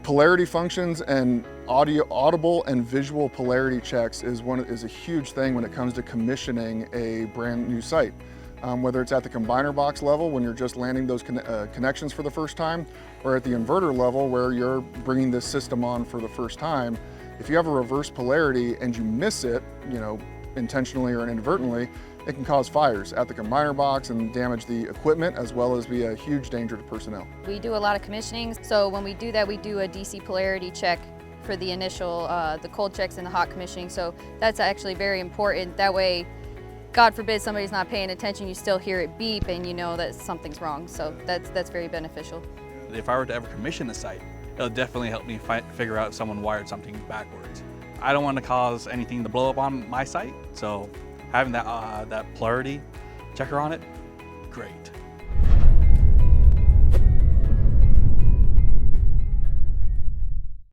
Polarity functions and audible and visual polarity checks is a huge thing when it comes to commissioning a brand new site. Whether it's at the combiner box level when you're just landing those connections for the first time, or at the inverter level where you're bringing this system on for the first time. If you have a reverse polarity and you miss it, intentionally or inadvertently, it can cause fires at the combiner box and damage the equipment, as well as be a huge danger to personnel. We do a lot of commissioning, so when we do that, we do a DC polarity check for the initial, the cold checks and the hot commissioning, so that's actually very important. That way, God forbid somebody's not paying attention, you still hear it beep and you know that something's wrong, so that's very beneficial. If I were to ever commission a site, it'll definitely help me figure out if someone wired something backwards. I don't want to cause anything to blow up on my site, so having that polarity checker on it